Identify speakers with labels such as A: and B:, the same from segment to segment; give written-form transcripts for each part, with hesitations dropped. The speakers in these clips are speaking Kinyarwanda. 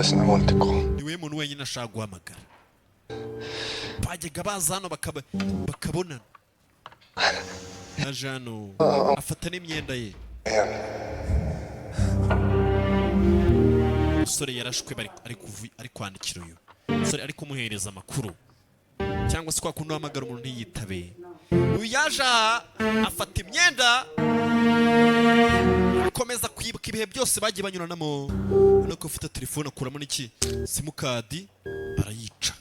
A: بس انا وانت كو
B: niwe muntu wenyine ashaka guhamagara bajyaga baza hano bakabonana aje hano afata n'imyenda ye umusore yarashwe ari kwandikira uyu umusore ari kumuhereza amakuru cyangwa se kwa kundi uhamagara umuntu ntiyitabe uyu yaje afata imyenda akomeza kwibuka ibihe byose bagiye banyuranamo nuko ufite telefone akuramo n'iki simukadi arayica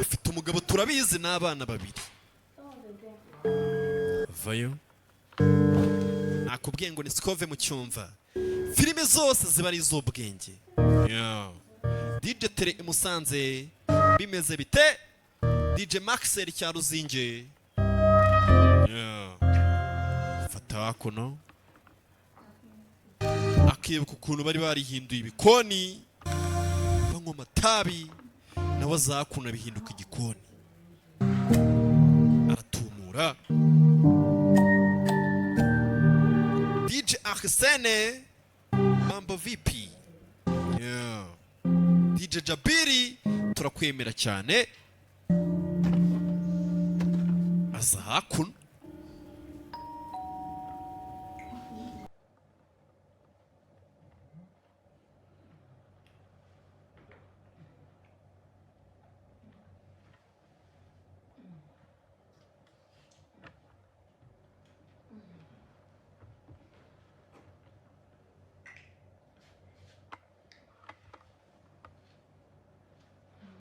B: afite umugabo turabizi n'abana babiri vayo nakubwiye ngo ni sikove mu cyumva filime zose ziba ari iz'ubwenge DJ Tere imusanze bimeze bite DJ Maxel cya Ruzinge fata hakuno akibuka ukuntu bari barihinduye ibikoni banywa amatabi nawe azakuna bihinduka igikoni aratumura DJ Arsene Mambo VP DJ Jabiri turakwemera cyane aza hakuno